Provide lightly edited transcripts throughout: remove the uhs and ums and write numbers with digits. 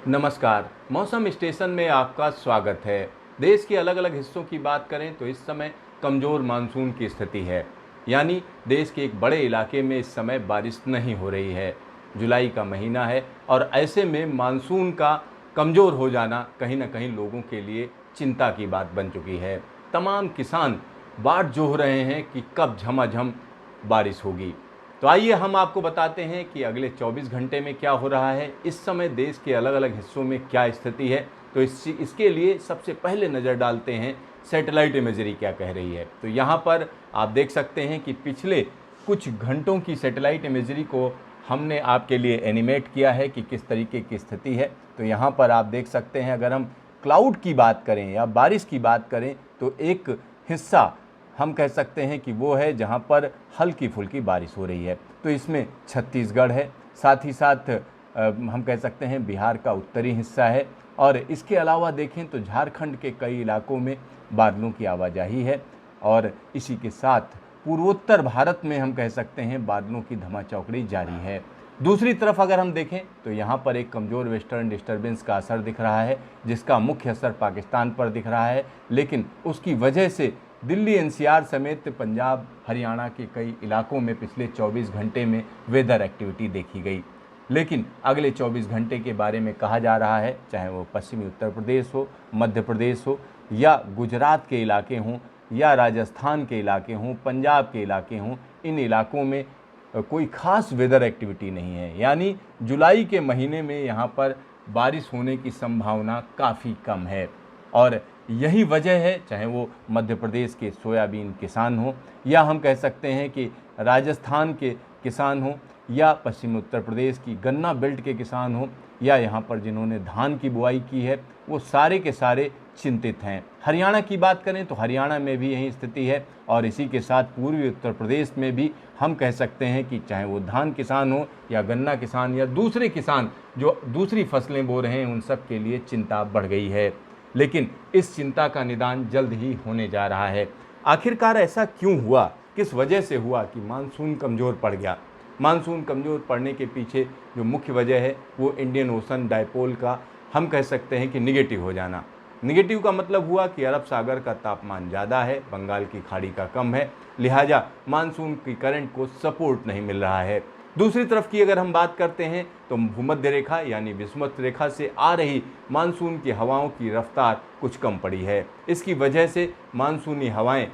नमस्कार। मौसम स्टेशन में आपका स्वागत है। देश के अलग अलग हिस्सों की बात करें तो इस समय कमज़ोर मानसून की स्थिति है, यानी देश के एक बड़े इलाके में इस समय बारिश नहीं हो रही है। जुलाई का महीना है और ऐसे में मानसून का कमज़ोर हो जाना कहीं ना कहीं लोगों के लिए चिंता की बात बन चुकी है। तमाम किसान बाट जोह रहे हैं कि कब झमाझम बारिश होगी। तो आइए हम आपको बताते हैं कि अगले 24 घंटे में क्या हो रहा है, इस समय देश के अलग अलग हिस्सों में क्या स्थिति है। तो इसके लिए सबसे पहले नज़र डालते हैं सैटेलाइट इमेजरी क्या कह रही है। तो यहाँ पर आप देख सकते हैं कि पिछले कुछ घंटों की सैटेलाइट इमेजरी को हमने आपके लिए एनिमेट किया है कि किस तरीके की स्थिति है। तो यहाँ पर आप देख सकते हैं, अगर हम क्लाउड की बात करें या बारिश की बात करें तो एक हिस्सा हम कह सकते हैं कि वो है जहाँ पर हल्की फुल्की बारिश हो रही है। तो इसमें छत्तीसगढ़ है, साथ ही साथ हम कह सकते हैं बिहार का उत्तरी हिस्सा है, और इसके अलावा देखें तो झारखंड के कई इलाकों में बादलों की आवाजाही है। और इसी के साथ पूर्वोत्तर भारत में हम कह सकते हैं बादलों की धमाचौकड़ी जारी है। दूसरी तरफ अगर हम देखें तो यहाँ पर एक कमज़ोर वेस्टर्न डिस्टर्बेंस का असर दिख रहा है, जिसका मुख्य असर पाकिस्तान पर दिख रहा है, लेकिन उसकी वजह से दिल्ली एनसीआर समेत पंजाब हरियाणा के कई इलाकों में पिछले 24 घंटे में वेदर एक्टिविटी देखी गई। लेकिन अगले 24 घंटे के बारे में कहा जा रहा है, चाहे वो पश्चिमी उत्तर प्रदेश हो, मध्य प्रदेश हो, या गुजरात के इलाके हों, या राजस्थान के इलाके हों, पंजाब के इलाके हों, इन इलाकों में कोई ख़ास वेदर एक्टिविटी नहीं है। यानी जुलाई के महीने में यहाँ पर बारिश होने की संभावना काफ़ी कम है। और यही वजह है, चाहे वो मध्य प्रदेश के सोयाबीन किसान हो, या हम कह सकते हैं कि राजस्थान के किसान हो, या पश्चिमी उत्तर प्रदेश की गन्ना बेल्ट के किसान हो, या यहाँ पर जिन्होंने धान की बुआई की है, वो सारे के सारे चिंतित हैं। हरियाणा की बात करें तो हरियाणा में भी यही स्थिति है, और इसी के साथ पूर्वी उत्तर प्रदेश में भी हम कह सकते हैं कि चाहे वो धान किसान हो या गन्ना किसान या दूसरे किसान जो दूसरी फसलें बो रहे हैं, उन सब के लिए चिंता बढ़ गई है। लेकिन इस चिंता का निदान जल्द ही होने जा रहा है। आखिरकार ऐसा क्यों हुआ, किस वजह से हुआ कि मानसून कमज़ोर पड़ गया? मानसून कमज़ोर पड़ने के पीछे जो मुख्य वजह है वो इंडियन ओशन डायपोल का हम कह सकते हैं कि निगेटिव हो जाना। निगेटिव का मतलब हुआ कि अरब सागर का तापमान ज़्यादा है, बंगाल की खाड़ी का कम है, लिहाजा मानसून की करंट को सपोर्ट नहीं मिल रहा है। दूसरी तरफ की अगर हम बात करते हैं तो भूमध्य रेखा यानी विषुवत रेखा से आ रही मानसून की हवाओं की रफ्तार कुछ कम पड़ी है। इसकी वजह से मानसूनी हवाएं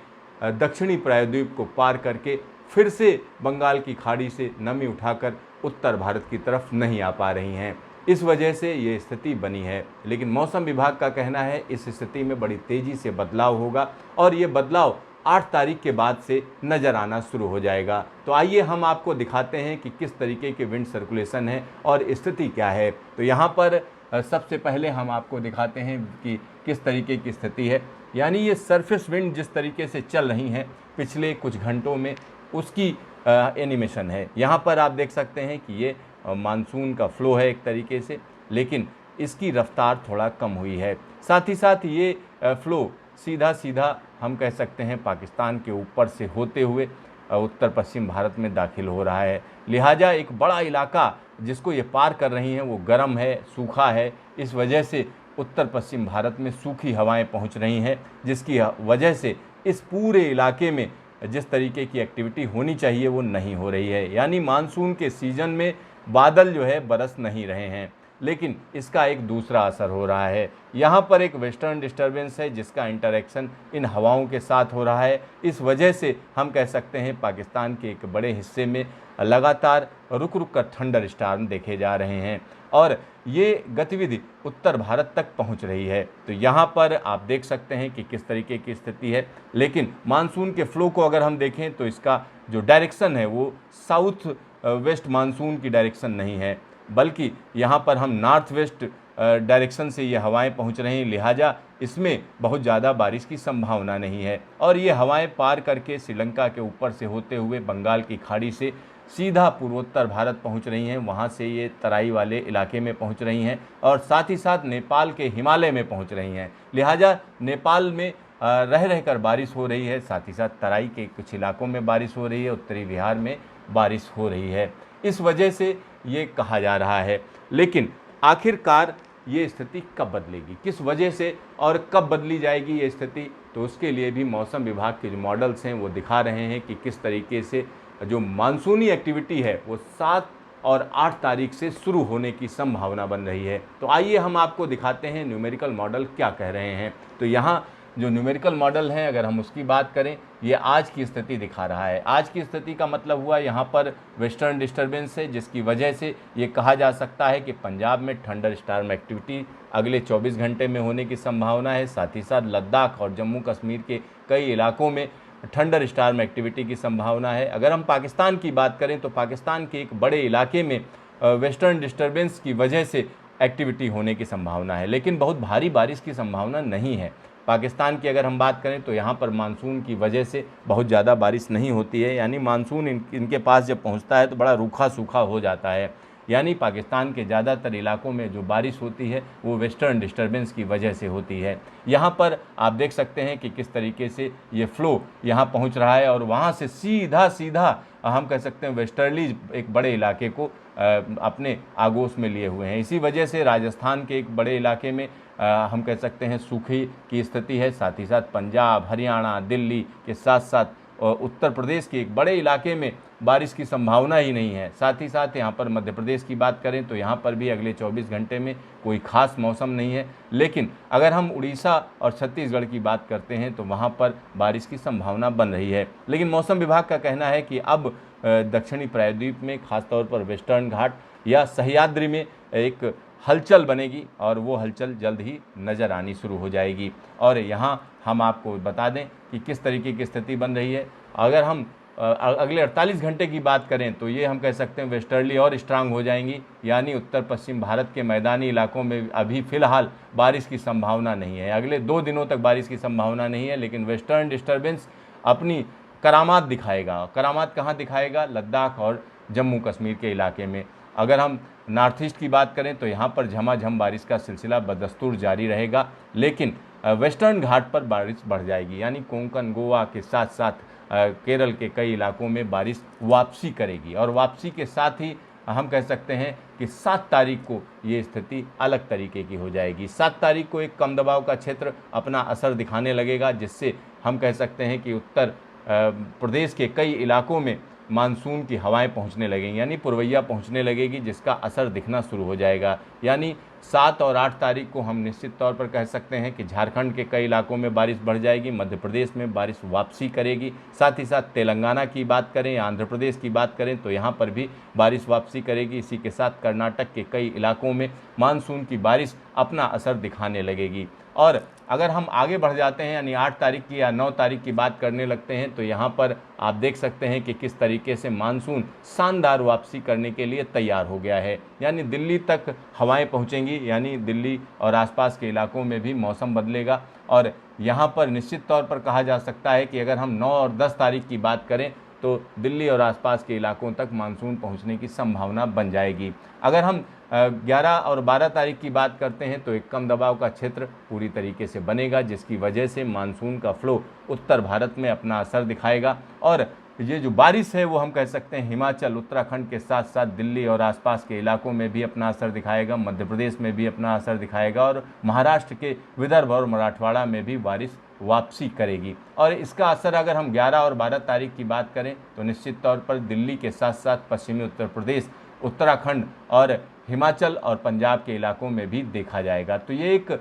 दक्षिणी प्रायद्वीप को पार करके फिर से बंगाल की खाड़ी से नमी उठाकर उत्तर भारत की तरफ नहीं आ पा रही हैं। इस वजह से ये स्थिति बनी है। लेकिन मौसम विभाग का कहना है इस स्थिति में बड़ी तेज़ी से बदलाव होगा, और ये बदलाव 8 तारीख के बाद से नज़र आना शुरू हो जाएगा। तो आइए हम आपको दिखाते हैं कि किस तरीके के विंड सर्कुलेशन है और स्थिति क्या है। तो यहाँ पर सबसे पहले हम आपको दिखाते हैं कि किस तरीके की स्थिति है। यानी ये सरफेस विंड जिस तरीके से चल रही हैं पिछले कुछ घंटों में, उसकी एनिमेशन है। यहाँ पर आप देख सकते हैं कि ये मानसून का फ्लो है एक तरीके से, लेकिन इसकी रफ्तार थोड़ा कम हुई है। साथ ही साथ ये फ्लो सीधा सीधा हम कह सकते हैं पाकिस्तान के ऊपर से होते हुए उत्तर पश्चिम भारत में दाखिल हो रहा है। लिहाजा एक बड़ा इलाका जिसको ये पार कर रही हैं वो गर्म है, सूखा है। इस वजह से उत्तर पश्चिम भारत में सूखी हवाएं पहुंच रही हैं, जिसकी वजह से इस पूरे इलाके में जिस तरीके की एक्टिविटी होनी चाहिए वो नहीं हो रही है। यानी मानसून के सीज़न में बादल जो है बरस नहीं रहे हैं, लेकिन इसका एक दूसरा असर हो रहा है। यहाँ पर एक वेस्टर्न डिस्टर्बेंस है जिसका इंटरेक्शन इन हवाओं के साथ हो रहा है। इस वजह से हम कह सकते हैं पाकिस्तान के एक बड़े हिस्से में लगातार रुक रुक कर थंडर स्टॉर्म देखे जा रहे हैं, और ये गतिविधि उत्तर भारत तक पहुंच रही है। तो यहाँ पर आप देख सकते हैं कि किस तरीके की स्थिति है। लेकिन मानसून के फ्लो को अगर हम देखें तो इसका जो डायरेक्शन है वो साउथ वेस्ट मानसून की डायरेक्शन नहीं है, बल्कि यहाँ पर हम नॉर्थ वेस्ट डायरेक्शन से ये हवाएं पहुँच रही हैं। लिहाजा इसमें बहुत ज़्यादा बारिश की संभावना नहीं है, और ये हवाएं पार करके श्रीलंका के ऊपर से होते हुए बंगाल की खाड़ी से सीधा पूर्वोत्तर भारत पहुंच रही हैं। वहां से ये तराई वाले इलाके में पहुंच रही हैं, और साथ ही साथ नेपाल के हिमालय में पहुंच रही हैं। लिहाजा नेपाल में रह रहकर बारिश हो रही है, साथ ही साथ तराई के कुछ इलाकों में बारिश हो रही है, उत्तरी बिहार में बारिश हो रही है। इस वजह से ये कहा जा रहा है। लेकिन आखिरकार ये स्थिति कब बदलेगी, किस वजह से और कब बदली जाएगी ये स्थिति, तो उसके लिए भी मौसम विभाग के जो मॉडल्स हैं वो दिखा रहे हैं कि किस तरीके से जो मानसूनी एक्टिविटी है वो 7 और 8 तारीख से शुरू होने की संभावना बन रही है। तो आइए हम आपको दिखाते हैं न्यूमेरिकल मॉडल क्या कह रहे हैं। तो यहाँ जो न्यूमेरिकल मॉडल है, अगर हम उसकी बात करें, ये आज की स्थिति दिखा रहा है। आज की स्थिति का मतलब हुआ यहाँ पर वेस्टर्न डिस्टर्बेंस है, जिसकी वजह से ये कहा जा सकता है कि पंजाब में थंडर स्टॉर्म एक्टिविटी अगले 24 घंटे में होने की संभावना है। साथ ही साथ लद्दाख और जम्मू कश्मीर के कई इलाकों में थंडर स्टॉर्म एक्टिविटी की संभावना है। अगर हम पाकिस्तान की बात करें तो पाकिस्तान के एक बड़े इलाके में वेस्टर्न डिस्टर्बेंस की वजह से एक्टिविटी होने की संभावना है, लेकिन बहुत भारी बारिश की संभावना नहीं है। पाकिस्तान की अगर हम बात करें तो यहाँ पर मानसून की वजह से बहुत ज़्यादा बारिश नहीं होती है, यानी मानसून इनके पास जब पहुँचता है तो बड़ा रूखा सूखा हो जाता है। यानी पाकिस्तान के ज़्यादातर इलाकों में जो बारिश होती है वो वेस्टर्न डिस्टर्बेंस की वजह से होती है। यहाँ पर आप देख सकते हैं कि किस तरीके से ये फ्लो यहाँ पहुँच रहा है और वहाँ से सीधा सीधा हम कह सकते हैं वेस्टर्ली एक बड़े इलाके को अपने आगोश में लिए हुए हैं। इसी वजह से राजस्थान के एक बड़े इलाके में हम कह सकते हैं सूखी की स्थिति है। साथ ही साथ पंजाब, हरियाणा, दिल्ली के साथ साथ उत्तर प्रदेश के एक बड़े इलाके में बारिश की संभावना ही नहीं है। साथ ही साथ यहाँ पर मध्य प्रदेश की बात करें तो यहाँ पर भी अगले 24 घंटे में कोई खास मौसम नहीं है। लेकिन अगर हम उड़ीसा और छत्तीसगढ़ की बात करते हैं तो वहाँ पर बारिश की संभावना बन रही है। लेकिन मौसम विभाग का कहना है कि अब दक्षिणी प्रायद्वीप में खासतौर पर वेस्टर्न घाट या सह्याद्री में एक हलचल बनेगी और वो हलचल जल्द ही नज़र आनी शुरू हो जाएगी। और यहाँ हम आपको बता दें कि किस तरीके की स्थिति बन रही है। अगर हम अगले 48 घंटे की बात करें तो ये हम कह सकते हैं वेस्टर्ली और स्ट्रांग हो जाएंगी, यानी उत्तर पश्चिम भारत के मैदानी इलाकों में अभी फ़िलहाल बारिश की संभावना नहीं है। अगले 2 दिनों तक बारिश की संभावना नहीं है, लेकिन वेस्टर्न डिस्टर्बेंस अपनी करामात दिखाएगा। करामात कहाँ दिखाएगा? लद्दाख और जम्मू कश्मीर के इलाके में। अगर हम नॉर्थ ईस्ट की बात करें तो यहाँ पर झमाझम बारिश का सिलसिला बदस्तूर जारी रहेगा, लेकिन वेस्टर्न घाट पर बारिश बढ़ जाएगी, यानी कोंकण, गोवा के साथ साथ केरल के कई इलाकों में बारिश वापसी करेगी। और वापसी के साथ ही हम कह सकते हैं कि 7 तारीख को ये स्थिति अलग तरीके की हो जाएगी। 7 तारीख को एक कम दबाव का क्षेत्र अपना असर दिखाने लगेगा, जिससे हम कह सकते हैं कि उत्तर प्रदेश के कई इलाकों में मानसून की हवाएं पहुंचने लगेंगी, यानी पुरवैया पहुंचने लगेगी, जिसका असर दिखना शुरू हो जाएगा। यानी 7 और 8 तारीख को हम निश्चित तौर पर कह सकते हैं कि झारखंड के कई इलाकों में बारिश बढ़ जाएगी, मध्य प्रदेश में बारिश वापसी करेगी। साथ ही साथ तेलंगाना की बात करें या आंध्र प्रदेश की बात करें तो यहाँ पर भी बारिश वापसी करेगी। इसी के साथ कर्नाटक के कई इलाकों में मानसून की बारिश अपना असर दिखाने लगेगी। और अगर हम आगे बढ़ जाते हैं, यानी 8 तारीख की या 9 तारीख की बात करने लगते हैं, तो यहाँ पर आप देख सकते हैं कि किस तरीके से मानसून शानदार वापसी करने के लिए तैयार हो गया है। यानी दिल्ली तक हवाएं पहुँचेंगी, यानी दिल्ली और आसपास के इलाकों में भी मौसम बदलेगा। और यहाँ पर निश्चित तौर पर कहा जा सकता है कि अगर हम 9 और 10 तारीख की बात करें तो दिल्ली और आसपास के इलाकों तक मानसून पहुंचने की संभावना बन जाएगी। अगर हम 11 और 12 तारीख की बात करते हैं तो एक कम दबाव का क्षेत्र पूरी तरीके से बनेगा, जिसकी वजह से मानसून का फ्लो उत्तर भारत में अपना असर दिखाएगा। और ये जो बारिश है वो हम कह सकते हैं हिमाचल, उत्तराखंड के साथ साथ दिल्ली और आसपास के इलाकों में भी अपना असर दिखाएगा, मध्य प्रदेश में भी अपना असर दिखाएगा और महाराष्ट्र के विदर्भ और मराठवाड़ा में भी बारिश वापसी करेगी। और इसका असर अगर हम 11 और 12 तारीख की बात करें तो निश्चित तौर पर दिल्ली के साथ साथ पश्चिमी उत्तर प्रदेश, उत्तराखंड और हिमाचल और पंजाब के इलाकों में भी देखा जाएगा। तो ये एक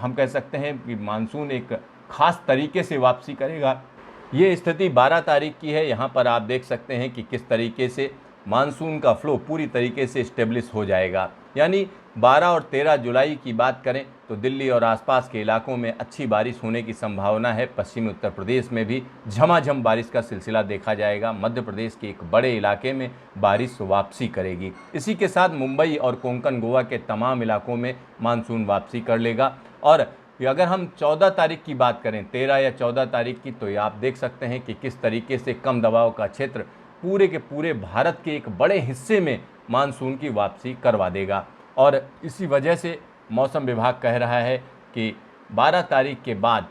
हम कह सकते हैं कि मानसून एक खास तरीके से वापसी करेगा। ये स्थिति 12 तारीख की है। यहाँ पर आप देख सकते हैं कि किस तरीके से मानसून का फ्लो पूरी तरीके से स्टेब्लिश हो जाएगा। यानी 12 और 13 जुलाई की बात करें तो दिल्ली और आसपास के इलाकों में अच्छी बारिश होने की संभावना है। पश्चिमी उत्तर प्रदेश में भी झमाझम बारिश का सिलसिला देखा जाएगा। मध्य प्रदेश के एक बड़े इलाके में बारिश वापसी करेगी। इसी के साथ मुंबई और कोंकण, गोवा के तमाम इलाकों में मानसून वापसी कर लेगा। और अगर हम 14 तारीख की बात करें, 13 या 14 तारीख की, तो आप देख सकते हैं कि किस तरीके से कम दबाव का क्षेत्र पूरे के पूरे भारत के एक बड़े हिस्से में मानसून की वापसी करवा देगा। और इसी वजह से मौसम विभाग कह रहा है कि 12 तारीख के बाद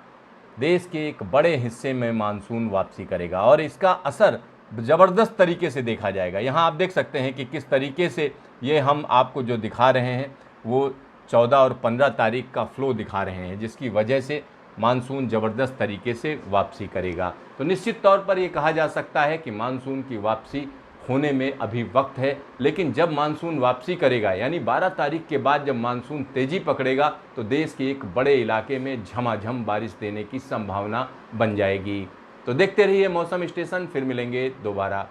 देश के एक बड़े हिस्से में मानसून वापसी करेगा और इसका असर ज़बरदस्त तरीके से देखा जाएगा। यहाँ आप देख सकते हैं कि किस तरीके से ये हम आपको जो दिखा रहे हैं वो 14 और 15 तारीख का फ्लो दिखा रहे हैं, जिसकी वजह से मानसून ज़बरदस्त तरीके से वापसी करेगा। तो निश्चित तौर पर ये कहा जा सकता है कि मानसून की वापसी होने में अभी वक्त है, लेकिन जब मानसून वापसी करेगा यानी 12 तारीख के बाद जब मानसून तेज़ी पकड़ेगा तो देश के एक बड़े इलाके में झमाझम बारिश देने की संभावना बन जाएगी। तो देखते रहिए मौसम स्टेशन, फिर मिलेंगे दोबारा।